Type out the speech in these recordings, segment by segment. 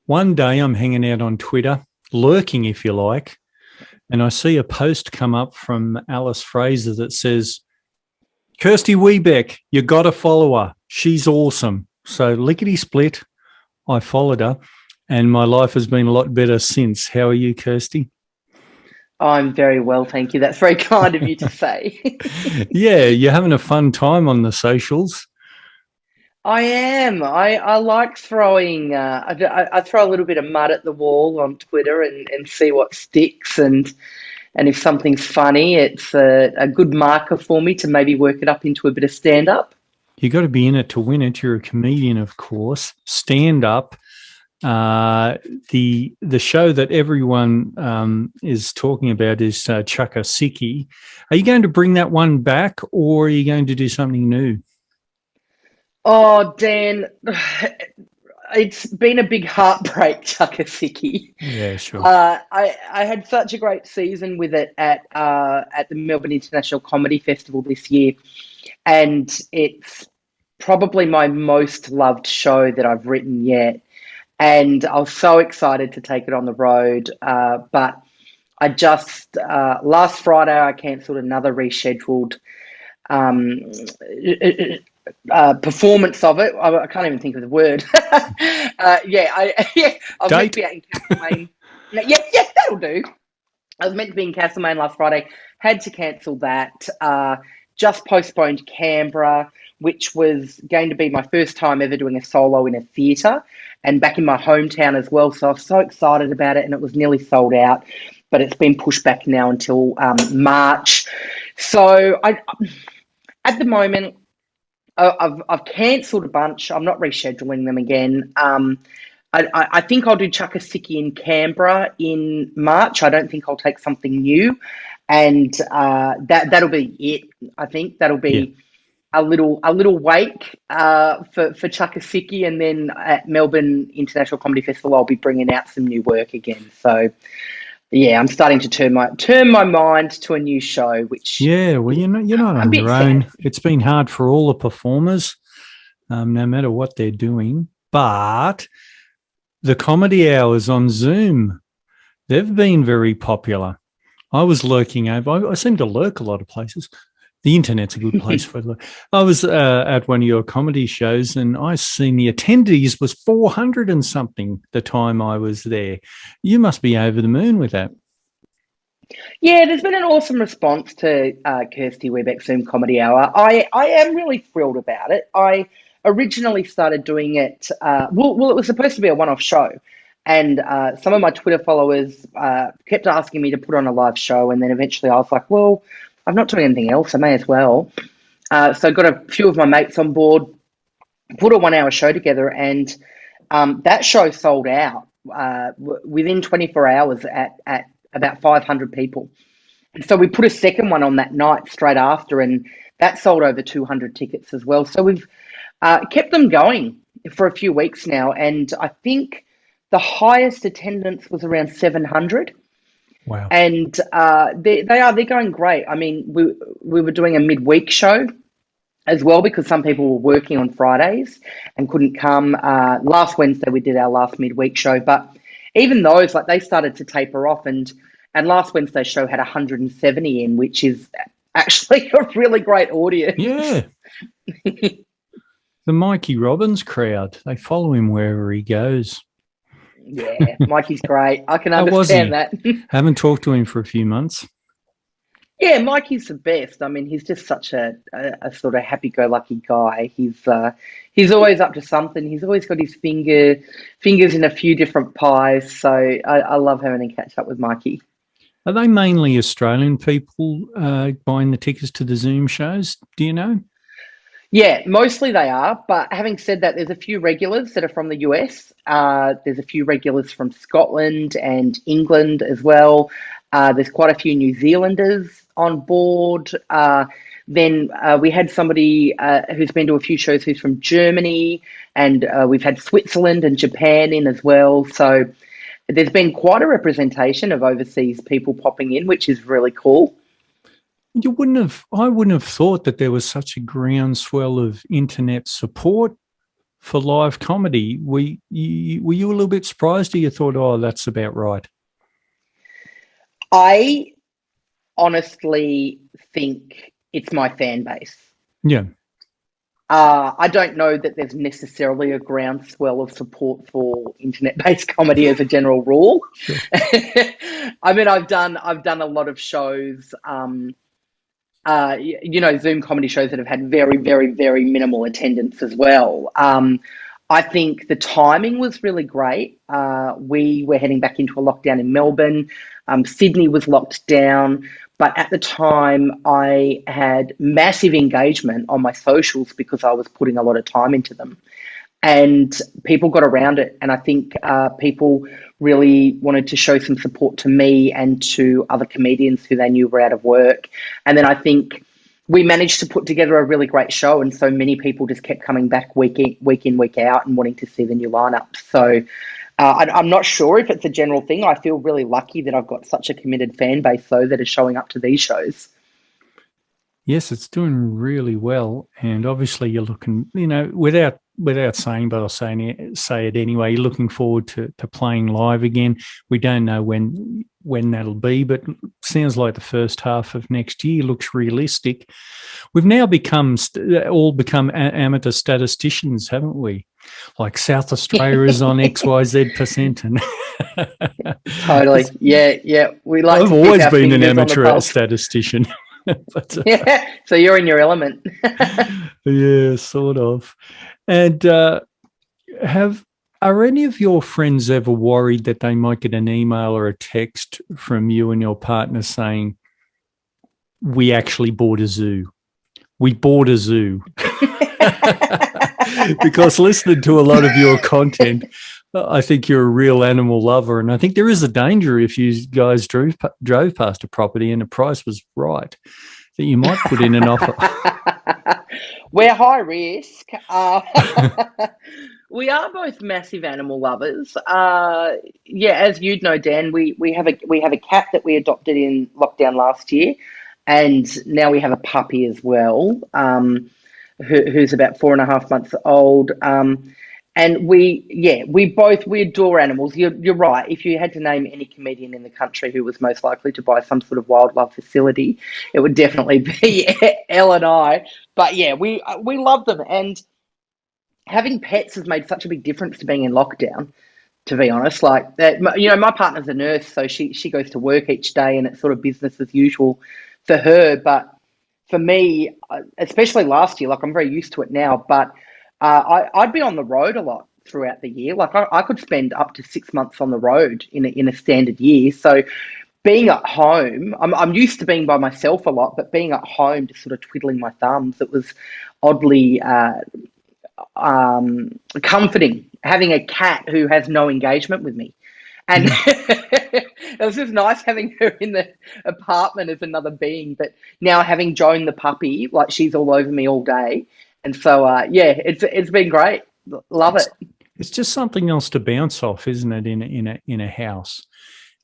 One day I'm hanging out on Twitter, lurking if you like, and I see a post come up from Alice Fraser that says, Kirsty Webeck, you got to follow her. She's awesome. So lickety split, I followed her, and my life has been a lot better since. How are you, Kirsty? I'm very well, thank you. That's very kind of you to say. Yeah, you're having a fun time on the socials. I am. I like throwing. I throw a little bit of mud at the wall on Twitter and see what sticks. And if something's funny, it's a good marker for me to maybe work it up into a bit of stand up. You got to be in it to win it. You're a comedian, of course. Stand up. The show that everyone is talking about is Chuckasiki. Are you going to bring that one back, or are you going to do something new? Oh, Dan, it's been a big heartbreak, Chuckasiki. Yeah, sure. I had such a great season with it at the Melbourne International Comedy Festival this year, and it's probably my most loved show that I've written yet. And I was so excited to take it on the road, but I just last Friday I cancelled another rescheduled um, performance of it. I can't even think of the word. I was meant to Date? be out in Castlemaine. No, yes, that'll do. I was meant to be in Castlemaine last Friday. Had to cancel that. Just postponed Canberra, which was going to be my first time ever doing a solo in a theatre and back in my hometown as well. So I was so excited about it, and it was nearly sold out, but it's been pushed back now until March. So at the moment, I've cancelled a bunch. I'm not rescheduling them again. I think I'll do Chuckasiki in Canberra in March. I don't think I'll take something new, and that'll be it. I think that'll be a little wake for Chuckasiki, and then at Melbourne International Comedy Festival, I'll be bringing out some new work again. So yeah, I'm starting to turn my mind to a new show, which Yeah, well, you're not I'm a on bit your sad. own. It's been hard for all the performers, no matter what they're doing. But the comedy hours on Zoom, they've been very popular. I was lurking over. I seem to lurk a lot of places. The internet's a good place for it. I was at one of your comedy shows, and I seen the attendees was 400 and something the time I was there. You must be over the moon with that. Yeah, there's been an awesome response to Kirsty Webeck Zoom Comedy Hour. I am really thrilled about it. I originally started doing it, it was supposed to be a one off show. And some of my Twitter followers kept asking me to put on a live show. And then eventually I was like, well, I'm not doing anything else. I may as well. So I got a few of my mates on board, put a 1 hour show together, and that show sold out within 24 hours at about 500 people. And so we put a second one on that night straight after, and that sold over 200 tickets as well. So we've kept them going for a few weeks now, and I think the highest attendance was around 700. Wow. And they're going great. I mean, we were doing a midweek show as well because some people were working on Fridays and couldn't come. Last Wednesday we did our last midweek show, but even those, like, they started to taper off, and last Wednesday's show had 170 in, which is actually a really great audience. Yeah. The Mikey Robbins crowd, they follow him wherever he goes. Yeah, Mikey's great. I can How was he? understand that. Haven't talked to him for a few months. Yeah, Mikey's the best. I mean, he's just such a sort of happy-go-lucky guy. He's always up to something. He's always got his fingers in a few different pies. So I love having to catch up with Mikey. Are they mainly Australian people buying the tickets to the Zoom shows? Do you know? Yeah, mostly they are. But having said that, there's a few regulars that are from the US. There's a few regulars from Scotland and England as well. There's quite a few New Zealanders on board. Then we had somebody who's been to a few shows who's from Germany, and we've had Switzerland and Japan in as well. So there's been quite a representation of overseas people popping in, which is really cool. I wouldn't have thought that there was such a groundswell of internet support for live comedy. Were you a little bit surprised, or you thought, oh, that's about right? I honestly think it's my fan base. Yeah. I don't know that there's necessarily a groundswell of support for internet-based comedy as a general rule. Sure. I mean, I've done a lot of shows, Zoom comedy shows that have had very, very, very minimal attendance as well. I think the timing was really great. We were heading back into a lockdown in Melbourne. Sydney was locked down. But at the time, I had massive engagement on my socials because I was putting a lot of time into them. And people got around it. And I think people really wanted to show some support to me and to other comedians who they knew were out of work. And then I think we managed to put together a really great show. And so many people just kept coming back week in, week out and wanting to see the new lineup. So I'm not sure if it's a general thing. I feel really lucky that I've got such a committed fan base, though, that is showing up to these shows. Yes, it's doing really well. And obviously you're looking, without saying, but I'll say it anyway, you're looking forward to playing live again. We don't know when that'll be, but sounds like the first half of next year looks realistic. We've now become amateur statisticians, haven't we? Like South Australia is on XYZ%. And totally. Yeah. I've always been an amateur statistician. But, yeah, so you're in your element. Yeah, sort of. And are any of your friends ever worried that they might get an email or a text from you and your partner saying, we actually bought a zoo? We bought a zoo. Because listening to a lot of your content, I think you're a real animal lover. And I think there is a danger if you guys drove past a property and the price was right, that you might put in an offer. We're high risk. We are both massive animal lovers. As you'd know, Dan, we have a cat that we adopted in lockdown last year, and now we have a puppy as well, who's about 4.5 months old. And we adore animals. You're right. If you had to name any comedian in the country who was most likely to buy some sort of wildlife facility, it would definitely be Elle and I. But yeah, we love them. And having pets has made such a big difference to being in lockdown, to be honest. Like, my partner's a nurse, so she goes to work each day and it's sort of business as usual for her. But for me, especially last year, like, I'm very used to it now, but I'd be on the road a lot throughout the year. Like, I could spend up to 6 months on the road in a standard year. So being at home, I'm used to being by myself a lot, but being at home, just sort of twiddling my thumbs, it was oddly comforting having a cat who has no engagement with me. And it was just nice having her in the apartment as another being. But now having Joan the puppy, like, she's all over me all day. And so, it's been great. Love it. It's just something else to bounce off, isn't it, in a house?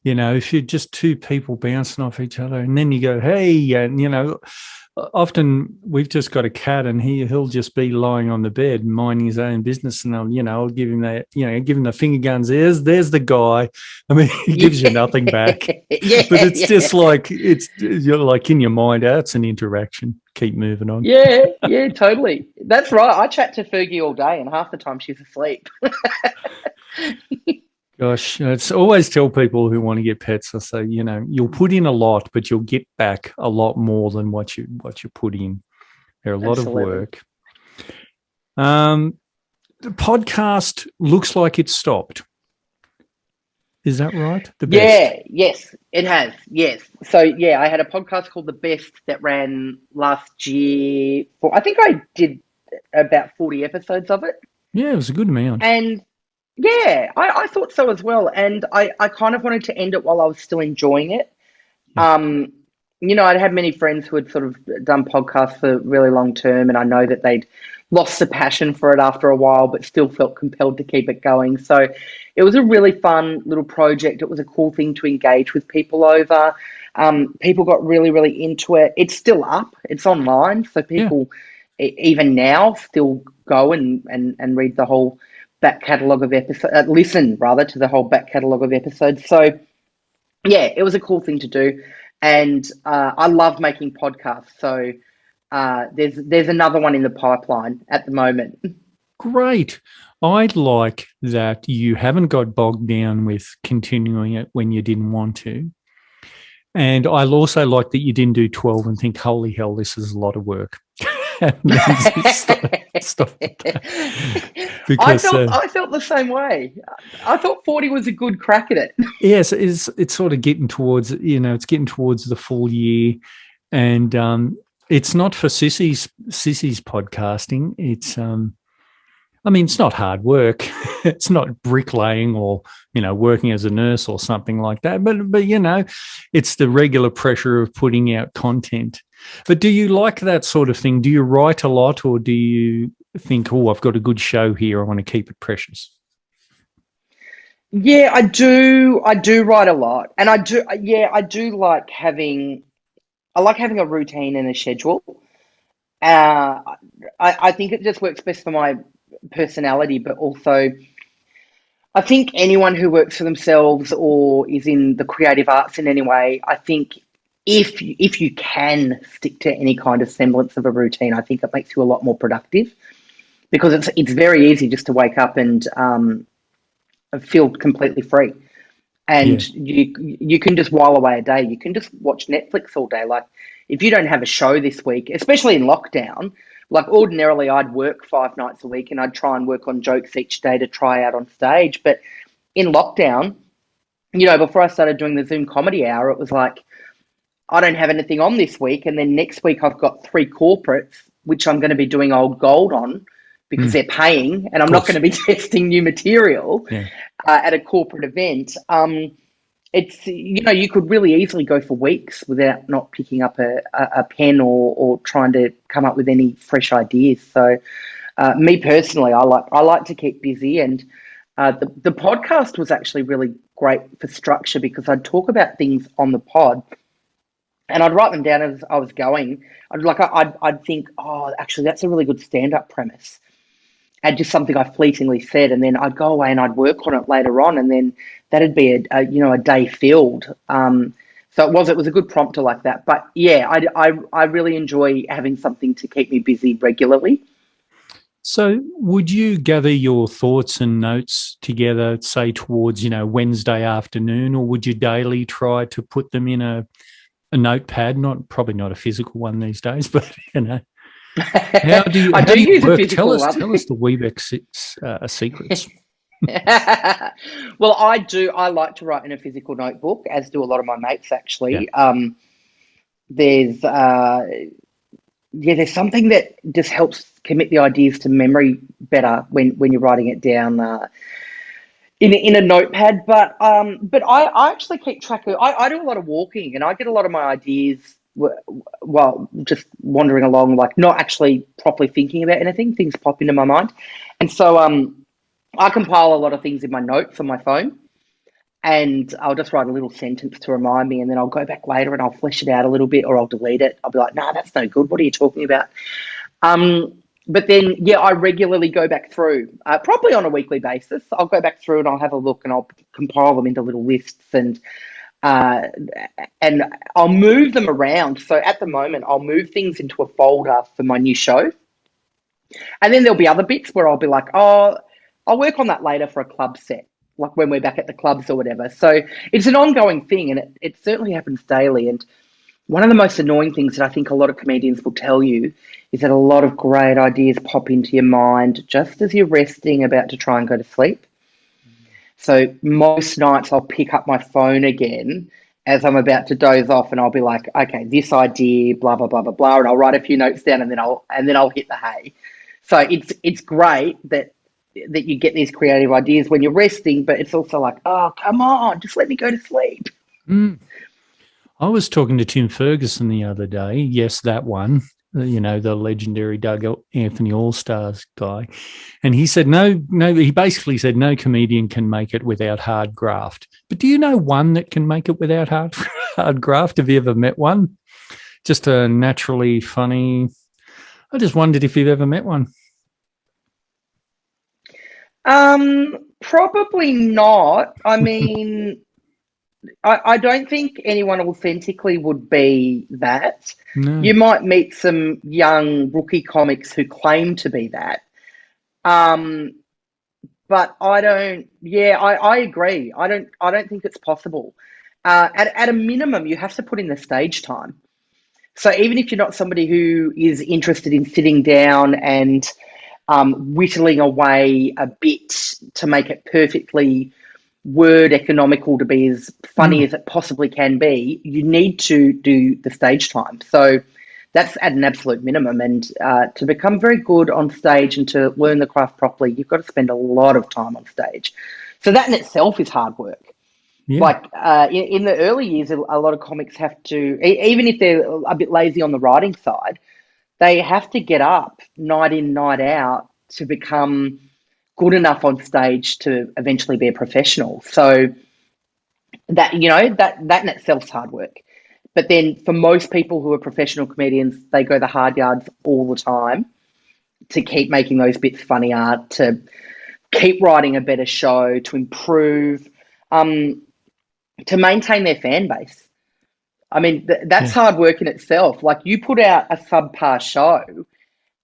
If you're just two people bouncing off each other, and then you go, hey, and, often we've just got a cat and he'll just be lying on the bed minding his own business, and I'll give him that, give him the finger guns. There's the guy. I mean, he gives you nothing back. But it's just like, you're like in your mind, it's an interaction. Keep moving on. Yeah, totally. That's right. I chat to Fergie all day and half the time she's asleep. Gosh, it's always tell people who want to get pets, I say, you'll put in a lot, but you'll get back a lot more than what you put in. They're a lot of work. The podcast looks like it's stopped. Is that right? The best? Yes, it has. Yes. So I had a podcast called The Best that ran last year. I think I did about 40 episodes of it. Yeah, it was a good amount. And yeah, I thought so as well. And I kind of wanted to end it while I was still enjoying it. Yeah. I'd had many friends who had sort of done podcasts for really long term, and I know that they'd lost the passion for it after a while, but still felt compelled to keep it going. So it was a really fun little project. It was a cool thing to engage with people over. People got really, really into it. It's still up. It's online, so people even now still go and read the whole back catalogue of episodes, listen rather to the whole back catalogue of episodes. So yeah, it was a cool thing to do. And I love making podcasts. So there's another one in the pipeline at the moment. Great. I like that you haven't got bogged down with continuing it when you didn't want to. And I also like that you didn't do 12 and think, holy hell, this is a lot of work. Stop because I felt the same way. I thought 40 was a good crack at it. Yes, it's sort of getting towards, it's getting towards the full year. And it's not for sissies podcasting. It's it's not hard work. It's not bricklaying or, working as a nurse or something like that. But it's the regular pressure of putting out content. But do you like that sort of thing? Do you write a lot, or do you think, oh, I've got a good show here, I want to keep it precious? Yeah, I do. I do write a lot. And I do like having a routine and a schedule. I think it just works best for my personality, but also I think anyone who works for themselves or is in the creative arts in any way, I think if you can stick to any kind of semblance of a routine, I think it makes you a lot more productive, because it's very easy just to wake up and feel completely free. And you can just while away a day. You can just watch Netflix all day. Like, if you don't have a show this week, especially in lockdown, like ordinarily I'd work 5 nights a week and I'd try and work on jokes each day to try out on stage. But in lockdown, before I started doing the Zoom comedy hour, it was like, I don't have anything on this week. And then next week I've got 3 corporates, which I'm going to be doing old gold on because they're paying, and I'm not going to be testing new material at a corporate event. It's, you could really easily go for weeks without not picking up a pen or trying to come up with any fresh ideas. So me personally, I like to keep busy, and the podcast was actually really great for structure, because I'd talk about things on the pod and I'd write them down as I was going. I'd think, oh, actually, that's a really good stand-up premise. And just something I fleetingly said, and then I'd go away and I'd work on it later on, and then that'd be a day filled. So it was a good prompter like that. But yeah, I really enjoy having something to keep me busy regularly. So would you gather your thoughts and notes together, say towards Wednesday afternoon, or would you daily try to put them in a notepad? Probably not a physical one these days, but How do you, I do use work? a physical one. Tell us the Webeck secrets. Well, I do. I like to write in a physical notebook, as do a lot of my mates, actually. Yeah. There's something that just helps commit the ideas to memory better when you're writing it down in a notepad. But I actually keep track of. I do a lot of walking, and I get a lot of my ideas while just wandering along, like not actually properly thinking about anything. Things pop into my mind, and so I compile a lot of things in my notes on my phone, and I'll just write a little sentence to remind me, and then I'll go back later and I'll flesh it out a little bit, or I'll delete it. I'll be like, nah, that's no good. What are you talking about? But then, I regularly go back through, probably on a weekly basis. I'll go back through and I'll have a look, and I'll compile them into little lists, and I'll move them around. So at the moment, I'll move things into a folder for my new show. And then there'll be other bits where I'll be like, oh, I'll work on that later for a club set, like when we're back at the clubs or whatever. So it's an ongoing thing, and it certainly happens daily. And one of the most annoying things that I think a lot of comedians will tell you is that a lot of great ideas pop into your mind just as you're resting, about to try and go to sleep. So most nights I'll pick up my phone again as I'm about to doze off, and I'll be like, okay, this idea, blah, blah, blah, blah, blah, and I'll write a few notes down, and then I'll hit the hay. So it's great that you get these creative ideas when you're resting, but it's also like, oh, come on, just let me go to sleep. I was talking to Tim Ferguson the other day. Yes, that one. The legendary Doug Anthony All-Stars guy. And he said, he basically said no comedian can make it without hard graft. But do you know one that can make it without hard graft? Have you ever met one? Just a naturally funny, I just wondered if you've ever met one. Probably not. I mean, I don't think anyone authentically would be that. No. You might meet some young rookie comics who claim to be that. But I don't. Yeah, I agree. I don't think it's possible. At a minimum, you have to put in the stage time. So even if you're not somebody who is interested in sitting down and whittling away a bit to make it perfectly word economical to be as funny as it possibly can be, you need to do the stage time. So that's at an absolute minimum. And to become very good on stage and to learn the craft properly, you've got to spend a lot of time on stage. So that in itself is hard work. Yeah. Like in the early years, a lot of comics have to, even if they're a bit lazy on the writing side, they have to get up night in, night out to become good enough on stage to eventually be a professional. So that, that in itself is hard work. But then for most people who are professional comedians, they go the hard yards all the time to keep making those bits funnier, to keep writing a better show, to improve, to maintain their fan base. I mean, that's hard work in itself. Like, you put out a subpar show,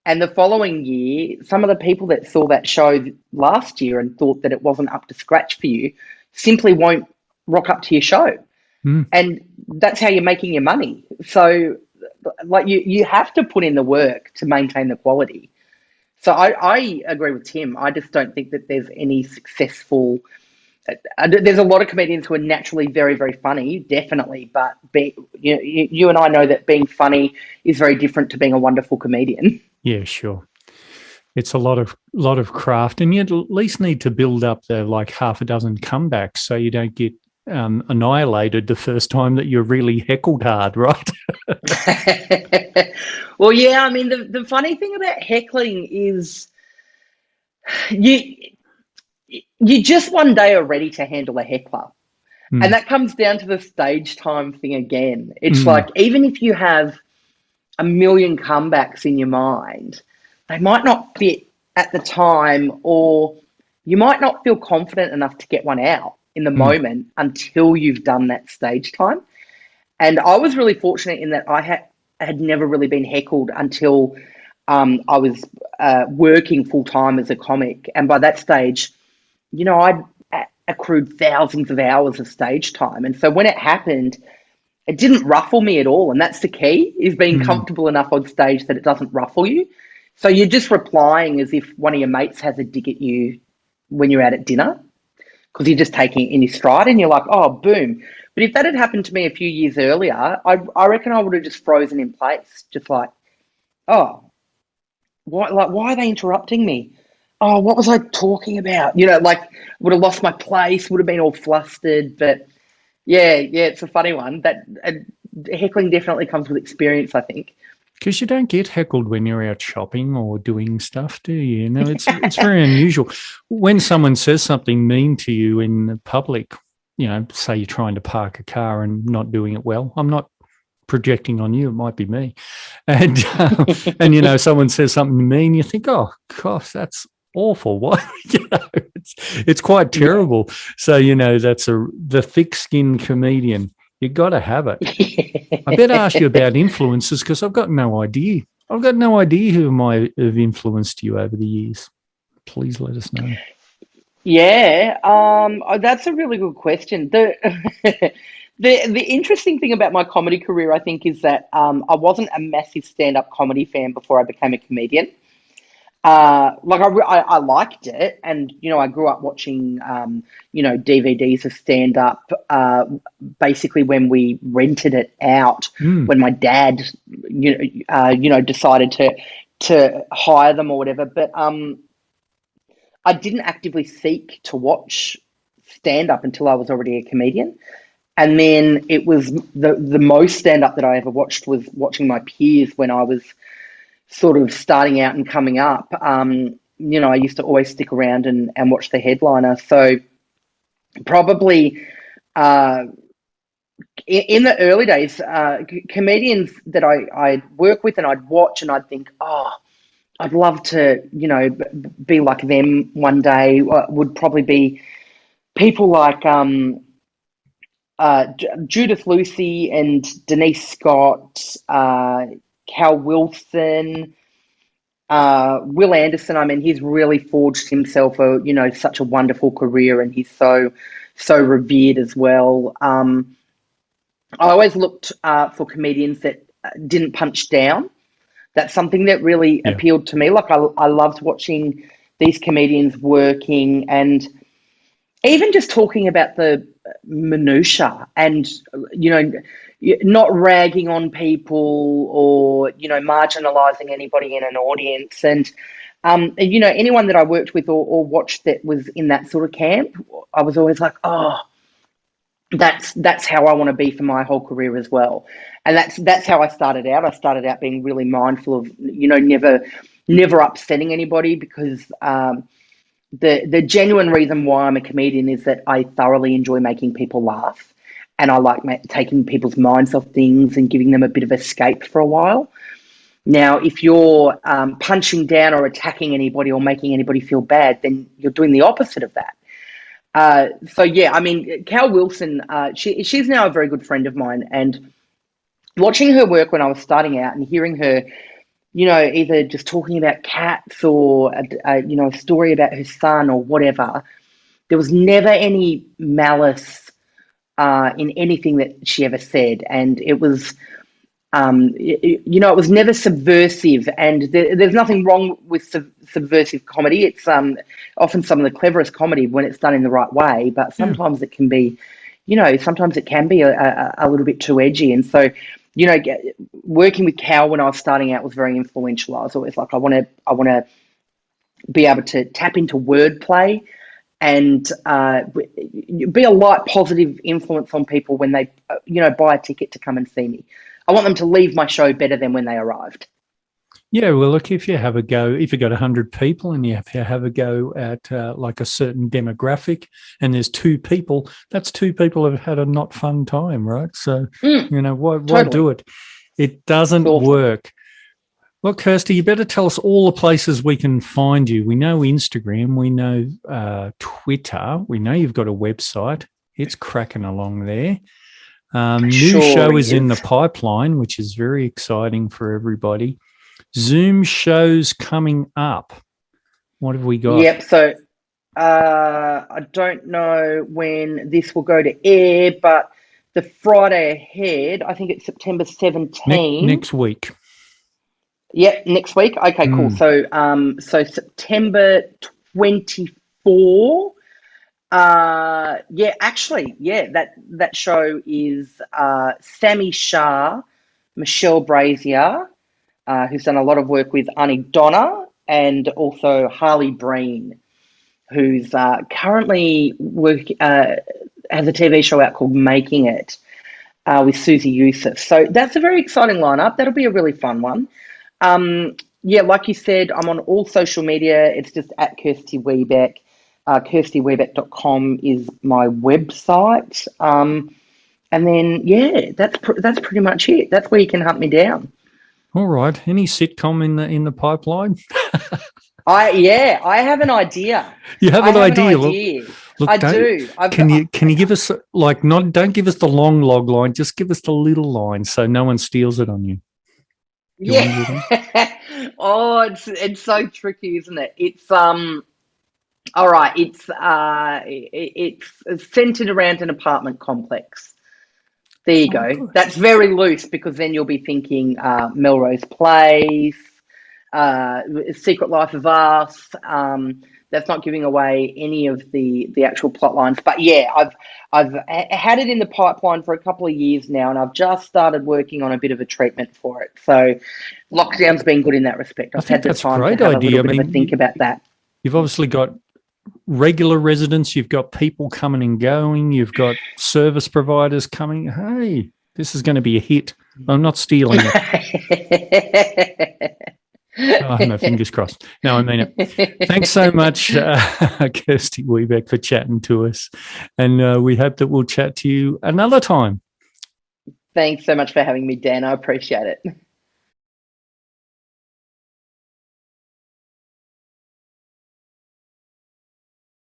and the following year, some of the people that saw that show last year and thought that it wasn't up to scratch for you simply won't rock up to your show. And that's how you're making your money. So, like, you have to put in the work to maintain the quality. So I agree with Tim. I just don't think that there's any successful... There's a lot of comedians who are naturally very, very funny, definitely. But you and I know that being funny is very different to being a wonderful comedian. Yeah, sure. It's a lot of craft, and you at least need to build up the like half a dozen comebacks so you don't get annihilated the first time that you're really heckled hard, right? Well, yeah, I mean, the funny thing about heckling is you just one day are ready to handle a heckler. And that comes down to the stage time thing again. It's like, even if you have a million comebacks in your mind, they might not fit at the time, or you might not feel confident enough to get one out in the moment until you've done that stage time. And I was really fortunate in that I had never really been heckled until I was working full time as a comic. And by that stage, I'd accrued thousands of hours of stage time. And so when it happened, it didn't ruffle me at all. And that's the key, is being comfortable enough on stage that it doesn't ruffle you. So you're just replying as if one of your mates has a dig at you when you're out at dinner, because you're just taking it in your stride and you're like, oh, boom. But if that had happened to me a few years earlier, I reckon I would have just frozen in place, just like, oh, why are they interrupting me? Oh, what was I talking about? Would have lost my place, would have been all flustered. But yeah, it's a funny one. That heckling definitely comes with experience, I think. Because you don't get heckled when you're out shopping or doing stuff, do you? It's very unusual. When someone says something mean to you in public, say you're trying to park a car and not doing it well. I'm not projecting on you. It might be me. And, someone says something mean, you think, oh, gosh, that's awful. What? It's quite terrible. So, that's the thick-skinned comedian. You got to have it. I better ask you about influences, because I've got no idea. I've got no idea who might have influenced you over the years. Please let us know. Yeah, that's a really good question. The interesting thing about my comedy career, I think, is that I wasn't a massive stand-up comedy fan before I became a comedian. I liked it, and I grew up watching DVDs of stand up. Basically, when we rented it out, when my dad decided to hire them or whatever. But I didn't actively seek to watch stand up until I was already a comedian. And then it was the most stand up that I ever watched was watching my peers when I was sort of starting out and coming up. I used to always stick around and watch the headliner. So probably in the early days, comedians that I'd work with and I'd watch and I'd think, oh, I'd love to, be like them one day, would probably be people like Judith Lucy and Denise Scott, Cal Wilson, Will Anderson. I mean, he's really forged himself such a wonderful career, and he's so revered as well. I always looked for comedians that didn't punch down. That's something that really appealed to me. Like I loved watching these comedians working and even just talking about the minutiae and, not ragging on people or, marginalising anybody in an audience. And, anyone that I worked with or watched that was in that sort of camp, I was always like, oh, that's how I want to be for my whole career as well. And that's how I started out. I started out being really mindful of, never upsetting anybody, because the genuine reason why I'm a comedian is that I thoroughly enjoy making people laugh, and I like taking people's minds off things and giving them a bit of escape for a while. Now, if you're punching down or attacking anybody or making anybody feel bad, then you're doing the opposite of that. Cal Wilson, she's now a very good friend of mine, and watching her work when I was starting out and hearing her, either just talking about cats or, a story about her son or whatever, there was never any malice in anything that she ever said. And it was, it was never subversive, and there's nothing wrong with subversive comedy. It's often some of the cleverest comedy when it's done in the right way, but sometimes it can be, sometimes it can be a little bit too edgy. And so, working with Cal when I was starting out was very influential. I was always like, I want to be able to tap into wordplay and be a light, positive influence on people when they, buy a ticket to come and see me. I want them to leave my show better than when they arrived. Yeah, well, look, if you have a go, if you've got 100 people and you have a go at like a certain demographic and there's 2 people, that's 2 people who have had a not fun time, right? So, why do it? It doesn't work. Look, Kirsty, you better tell us all the places we can find you. We know Instagram, we know Twitter, we know you've got a website. It's cracking along there. New show is in the pipeline, which is very exciting for everybody. Zoom shows coming up. What have we got? Yep. So I don't know when this will go to air, but the Friday ahead, I think it's September 17th. Next week. Yep, next week. Okay, cool. So September 24. That show is Sammy Shah, Michelle Brazier, who's done a lot of work with Annie Donna, and also Harley Breen, who's currently has a TV show out called Making It with Susie Youssef. So that's a very exciting lineup. That'll be a really fun one. Like you said, I'm on all social media. It's just at Kirsty Webeck. KirstyWebeck.com is my website. And then, that's pretty much it. That's where you can hunt me down. All right. Any sitcom in the pipeline? I have an idea. You have an idea. Look, I do. Can you give us don't give us the long log line, just give us the little line so no one steals it on you. Oh, it's so tricky, isn't it? It's all right. It's centered around an apartment complex. There you go. That's very loose, because then you'll be thinking Melrose Place, Secret Life of Us. That's not giving away any of the actual plot lines. But yeah, I've had it in the pipeline for a couple of years now, and I've just started working on a bit of a treatment for it. So lockdown's been good in that respect. I've had the time to have a little bit of a think about that. You've obviously got regular residents, you've got people coming and going, you've got service providers coming. Hey, this is going to be a hit. I'm not stealing it. Oh, no, fingers crossed. No, I mean it. Thanks so much, Kirsty Webeck, for chatting to us. And we hope that we'll chat to you another time. Thanks so much for having me, Dan. I appreciate it.